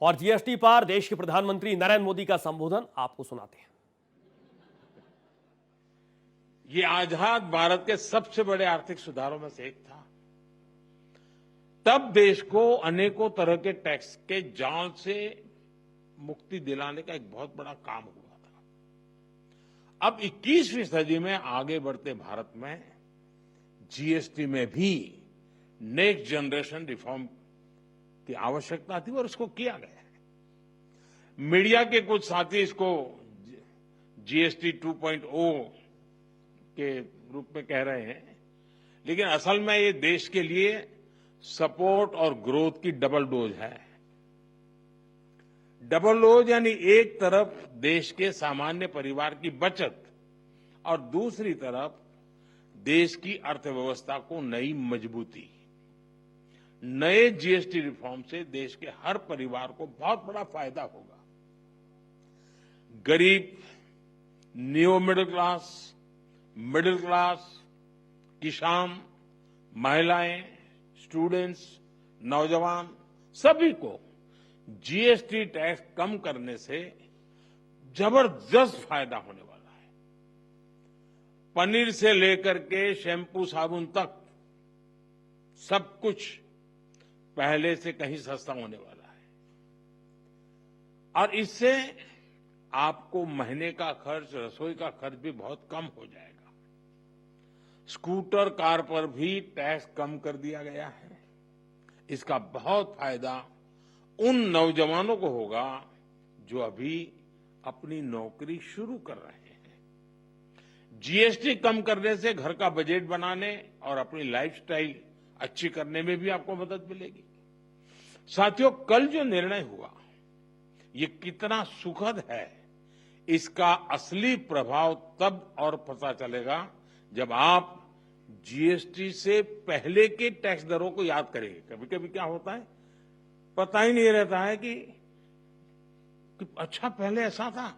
और जीएसटी पर देश के प्रधानमंत्री नरेंद्र मोदी का संबोधन आपको सुनाते हैं। ये आजाद भारत के सबसे बड़े आर्थिक सुधारों में से एक था। तब देश को अनेकों तरह के टैक्स के जाल से मुक्ति दिलाने का एक बहुत बड़ा काम हुआ था। अब 21वीं सदी में आगे बढ़ते भारत में जीएसटी में भी नेक्स्ट जनरेशन रिफॉर्म की आवश्यकता थी और इसको किया गया है। मीडिया के कुछ साथी इसको जीएसटी 2.0 के रूप में कह रहे हैं, लेकिन असल में ये देश के लिए सपोर्ट और ग्रोथ की डबल डोज है। डबल डोज यानी एक तरफ देश के सामान्य परिवार की बचत और दूसरी तरफ देश की अर्थव्यवस्था को नई मजबूती। नए जीएसटी रिफॉर्म से देश के हर परिवार को बहुत बड़ा फायदा होगा। गरीब, न्यू मिडिल क्लास, किसान, महिलाएं, स्टूडेंट्स, नौजवान सभी को जीएसटी टैक्स कम करने से जबरदस्त फायदा होने वाला है। पनीर से लेकर के शैंपू साबुन तक सब कुछ पहले से कहीं सस्ता होने वाला है और इससे आपको महीने का खर्च, रसोई का खर्च भी बहुत कम हो जाएगा। स्कूटर, कार पर भी टैक्स कम कर दिया गया है। इसका बहुत फायदा उन नौजवानों को होगा जो अभी अपनी नौकरी शुरू कर रहे हैं। जीएसटी कम करने से घर का बजट बनाने और अपनी लाइफस्टाइल अच्छी करने में भी आपको मदद मिलेगी। साथियों, कल जो निर्णय हुआ ये कितना सुखद है, इसका असली प्रभाव तब और पता चलेगा जब आप जीएसटी से पहले के टैक्स दरों को याद करेंगे। कभी कभी क्या होता है, पता ही नहीं रहता है कि अच्छा पहले ऐसा था,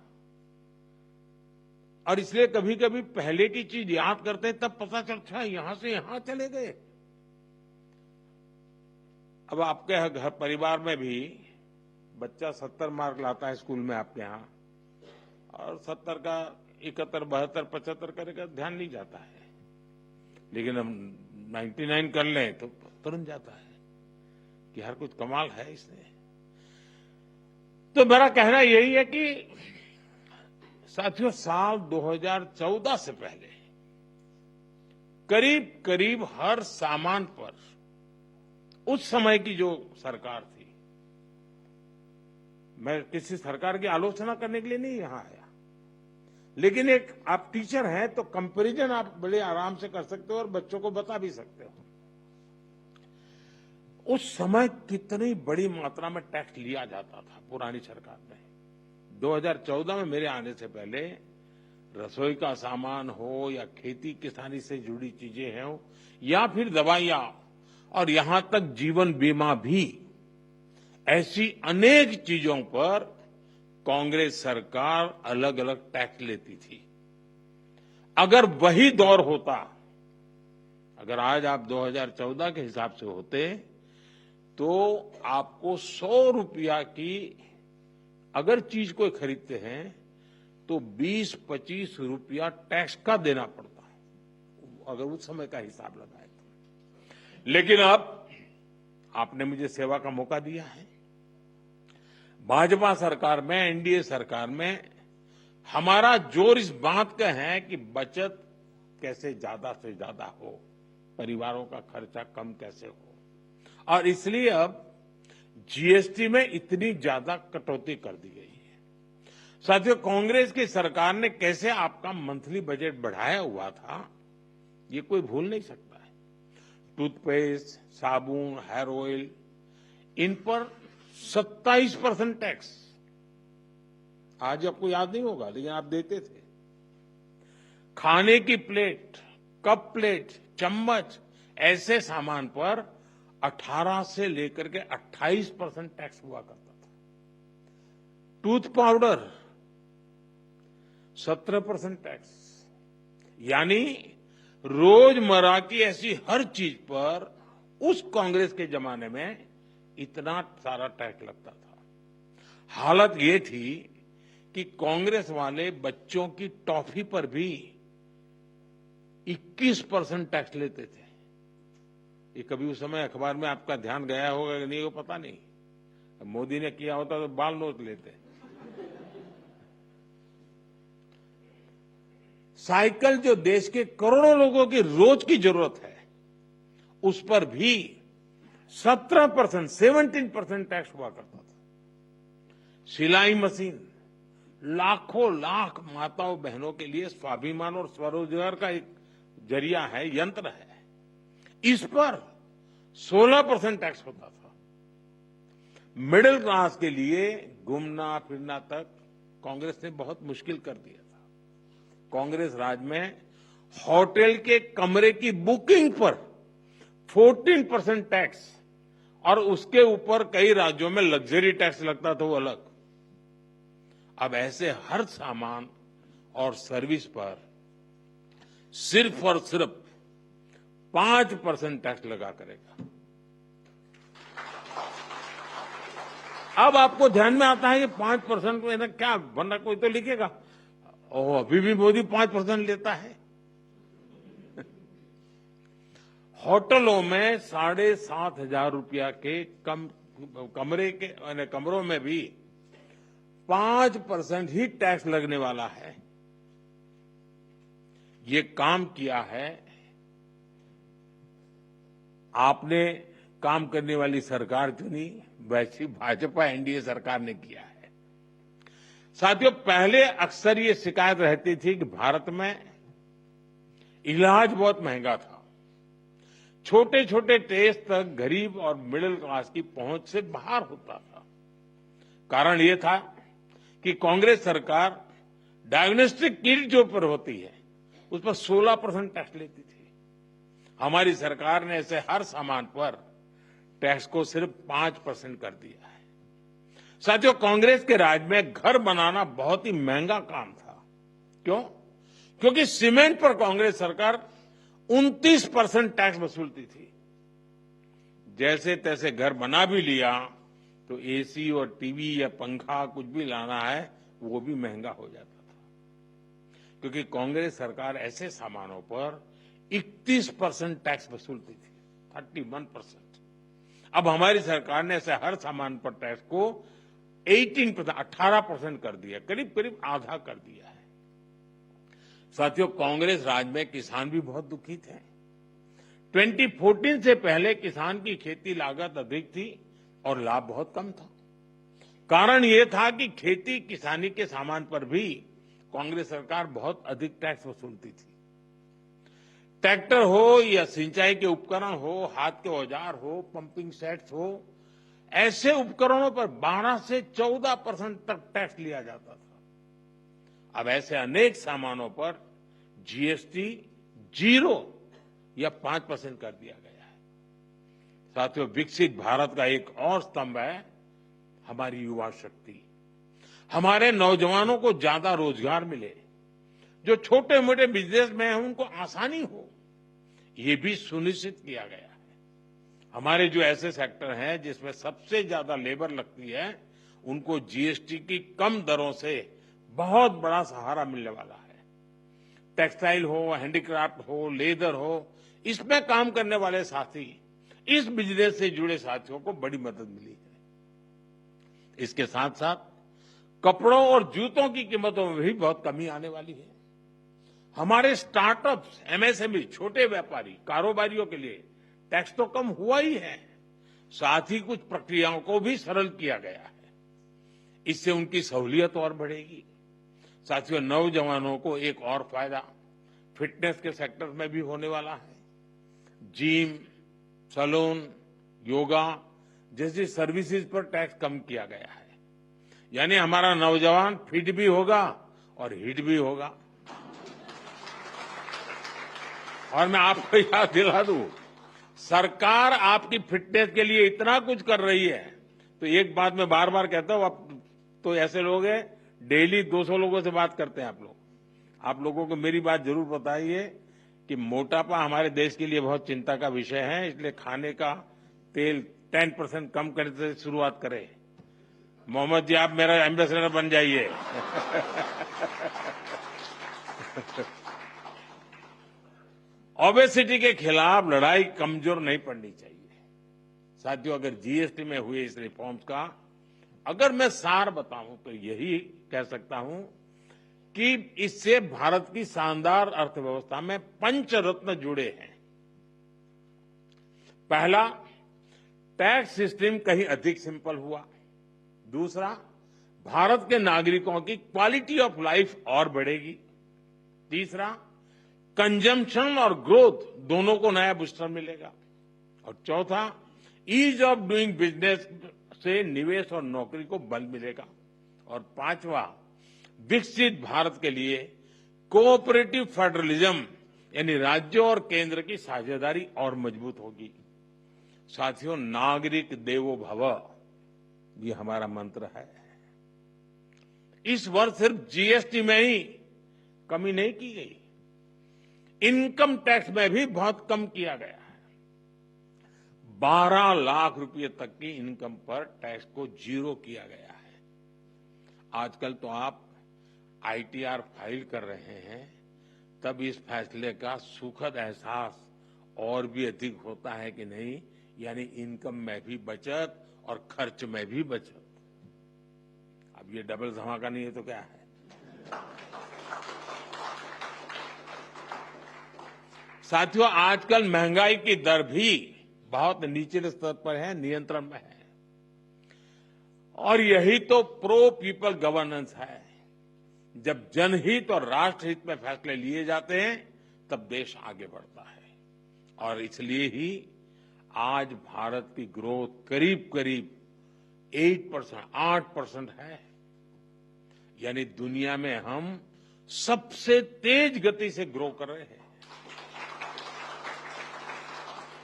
और इसलिए कभी कभी पहले की चीज याद करते हैं तब पता चलता है यहां से यहां चले गए। अब आपके घर परिवार में भी बच्चा 70 मार्क लाता है स्कूल में आपके यहां, और 70 का 71, 72, 75 करेगा ध्यान नहीं जाता है, लेकिन हम 99 कर लें तो तुरंत जाता है कि हर कुछ कमाल है इसने। तो मेरा कहना यही है कि साथियों, साल 2014 से पहले करीब करीब हर सामान पर उस समय की जो सरकार थी, मैं किसी सरकार की आलोचना करने के लिए नहीं यहां आया, लेकिन एक आप टीचर हैं तो कंपैरिजन आप बड़े आराम से कर सकते हो और बच्चों को बता भी सकते हो। उस समय कितनी बड़ी मात्रा में टैक्स लिया जाता था पुरानी सरकार में। 2014 में मेरे आने से पहले रसोई का सामान हो या खेती किसानी से जुड़ी चीजें हो या फिर दवाइयां और यहां तक जीवन बीमा भी, ऐसी अनेक चीजों पर कांग्रेस सरकार अलग अलग टैक्स लेती थी। अगर वही दौर होता, अगर आज आप 2014 के हिसाब से होते तो आपको 100 रुपया की अगर चीज कोई खरीदते हैं तो 20-25 रुपया टैक्स का देना पड़ता, अगर उस समय का हिसाब लगाए तो। लेकिन अब आपने मुझे सेवा का मौका दिया है। भाजपा सरकार में, एनडीए सरकार में हमारा जोर इस बात का है कि बचत कैसे ज्यादा से ज्यादा हो, परिवारों का खर्चा कम कैसे हो, और इसलिए अब जीएसटी में इतनी ज्यादा कटौती कर दी गई है। साथियों, कांग्रेस की सरकार ने कैसे आपका मंथली बजट बढ़ाया हुआ था, ये कोई भूल नहीं सकता है। टूथपेस्ट, साबुन, हेयर ऑयल, इन पर 27% टैक्स, आज आपको याद नहीं होगा लेकिन आप देते थे। खाने की प्लेट, कप प्लेट, चम्मच, ऐसे सामान पर 18 से लेकर के 28% टैक्स हुआ करता था। टूथ पाउडर 17% टैक्स, यानी रोजमर्रा की ऐसी हर चीज पर उस कांग्रेस के जमाने में इतना सारा टैक्स लगता था। हालत ये थी कि कांग्रेस वाले बच्चों की टॉफी पर भी 21% टैक्स लेते थे। ये कभी उस समय अखबार में आपका ध्यान गया होगा कि नहीं, वो पता नहीं। मोदी ने किया होता तो बाल नोच लेते। साइकिल जो देश के करोड़ों लोगों की रोज की जरूरत है, उस पर भी 17% टैक्स हुआ करता था। सिलाई मशीन लाखों लाख माताओं बहनों के लिए स्वाभिमान और स्वरोजगार का एक जरिया है, यंत्र है। इस पर 16% टैक्स होता था। मिडिल क्लास के लिए घूमना फिरना तक कांग्रेस ने बहुत मुश्किल कर दिया था। कांग्रेस राज में होटल के कमरे की बुकिंग पर 14% टैक्स और उसके ऊपर कई राज्यों में लग्जरी टैक्स लगता था, वो अलग। अब ऐसे हर सामान और सर्विस पर सिर्फ और सिर्फ 5% टैक्स लगा करेगा। अब आपको ध्यान में आता है कि 5% को क्या, वरना कोई तो लिखेगा ओ अभी भी मोदी 5% लेता है। होटलों में 7,500 रुपया के कमरों में भी 5% ही टैक्स लगने वाला है। ये काम किया है, आपने काम करने वाली सरकार चुनी, वैसी भाजपा एनडीए सरकार ने किया है। साथियों, पहले अक्सर ये शिकायत रहती थी कि भारत में इलाज बहुत महंगा था। छोटे छोटे टेस्ट तक गरीब और मिडिल क्लास की पहुंच से बाहर होता था। कारण ये था कि कांग्रेस सरकार डायग्नोस्टिक किट जो पर होती है उस पर 16% टैक्स लेती थी। हमारी सरकार ने ऐसे हर सामान पर टैक्स को सिर्फ 5% कर दिया है। साथियों, कांग्रेस के राज में घर बनाना बहुत ही महंगा काम था। क्यों? क्योंकि सीमेंट पर कांग्रेस सरकार 29% टैक्स वसूलती थी। जैसे तैसे घर बना भी लिया तो एसी और टीवी या पंखा कुछ भी लाना है वो भी महंगा हो जाता था, क्योंकि कांग्रेस सरकार ऐसे सामानों पर 31% टैक्स वसूलती थी, 31%। अब हमारी सरकार ने ऐसे हर सामान पर टैक्स को 18% कर दिया, करीब करीब आधा कर दिया है। साथियों, कांग्रेस राज में किसान भी बहुत दुखी थे। 2014 से पहले किसान की खेती लागत अधिक थी और लाभ बहुत कम था। कारण यह था कि खेती किसानी के सामान पर भी कांग्रेस सरकार बहुत अधिक टैक्स वसूलती थी। ट्रैक्टर हो या सिंचाई के उपकरण हो, हाथ के औजार हो, पंपिंग सेट्स हो, ऐसे उपकरणों पर 12 से 14% तक टैक्स लिया जाता था। अब ऐसे अनेक सामानों पर जीएसटी 0 या 5% कर दिया गया है। साथियों, विकसित भारत का एक और स्तंभ है हमारी युवा शक्ति। हमारे नौजवानों को ज्यादा रोजगार मिले, जो छोटे मोटे बिजनेस में हैं उनको आसानी हो, ये भी सुनिश्चित किया गया है। हमारे जो ऐसे सेक्टर हैं जिसमें सबसे ज्यादा लेबर लगती है, उनको जीएसटी की कम दरों से बहुत बड़ा सहारा मिलने वाला है। टेक्सटाइल हो, हैंडीक्राफ्ट हो, लेदर हो, इसमें काम करने वाले साथी, इस बिजनेस से जुड़े साथियों को बड़ी मदद मिली है। इसके साथ साथ कपड़ों और जूतों की कीमतों में भी बहुत कमी आने वाली है। हमारे स्टार्टअप्स, एमएसएमई, छोटे व्यापारी, कारोबारियों के लिए टैक्स तो कम हुआ ही है, साथ ही कुछ प्रक्रियाओं को भी सरल किया गया है। इससे उनकी सहूलियत और बढ़ेगी। साथियों, नौजवानों को एक और फायदा फिटनेस के सेक्टर में भी होने वाला है। जिम, सैलून, योगा जैसी सर्विसेज पर टैक्स कम किया गया है। यानी हमारा नौजवान फिट भी होगा और हिट भी होगा। और मैं आपको याद दिला दूं, सरकार आपकी फिटनेस के लिए इतना कुछ कर रही है, तो एक बात मैं बार बार कहता हूं, आप तो ऐसे लोग हैं डेली 200 लोगों से बात करते हैं आप लोग। आप लोगों को मेरी बात जरूर बताइए कि मोटापा हमारे देश के लिए बहुत चिंता का विषय है, इसलिए खाने का तेल 10% कम करने से शुरुआत करें। मोहम्मद जी, आप मेरा एम्बेसडर बन जाइए। ओबेसिटी के खिलाफ लड़ाई कमजोर नहीं पड़नी चाहिए। साथियों, अगर जीएसटी में हुए इस रिफॉर्म्स का अगर मैं सार बताऊं तो यही कह सकता हूं कि इससे भारत की शानदार अर्थव्यवस्था में पंचरत्न जुड़े हैं। पहला, टैक्स सिस्टम कहीं अधिक सिंपल हुआ। दूसरा, भारत के नागरिकों की क्वालिटी ऑफ लाइफ और बढ़ेगी। तीसरा, कंजम्पशन और ग्रोथ दोनों को नया बूस्टर मिलेगा। और चौथा, ईज ऑफ डूइंग बिजनेस से निवेश और नौकरी को बल मिलेगा। और पांचवा, विकसित भारत के लिए कोऑपरेटिव फेडरलिज्म यानी राज्यों और केंद्र की साझेदारी और मजबूत होगी। साथियों, नागरिक देवो भव ये हमारा मंत्र है। इस वर्ष सिर्फ जीएसटी में ही कमी नहीं की गई, इनकम टैक्स में भी बहुत कम किया गया है। 12 लाख रुपए तक की इनकम पर टैक्स को जीरो किया गया है। आजकल तो आप आईटीआर फाइल कर रहे हैं, तब इस फैसले का सुखद एहसास और भी अधिक होता है कि नहीं, यानी इनकम में भी बचत और खर्च में भी बचत। अब ये डबल धमाका नहीं है तो क्या है। साथियों, आजकल महंगाई की दर भी बहुत निचले स्तर पर है, नियंत्रण में है। और यही तो प्रो पीपल गवर्नेंस है। जब जनहित और राष्ट्रहित में फैसले लिए जाते हैं तब देश आगे बढ़ता है। और इसलिए ही आज भारत की ग्रोथ करीब करीब 8% है। यानी दुनिया में हम सबसे तेज गति से ग्रो कर रहे हैं।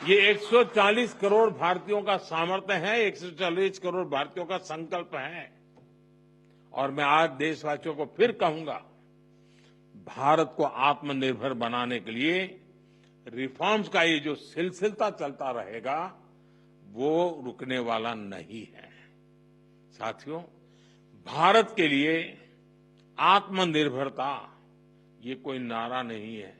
ये 140 करोड़ भारतीयों का सामर्थ्य है, 140 करोड़ भारतीयों का संकल्प है। और मैं आज देशवासियों को फिर कहूंगा, भारत को आत्मनिर्भर बनाने के लिए रिफॉर्म्स का ये जो सिलसिला चलता रहेगा वो रुकने वाला नहीं है। साथियों, भारत के लिए आत्मनिर्भरता ये कोई नारा नहीं है,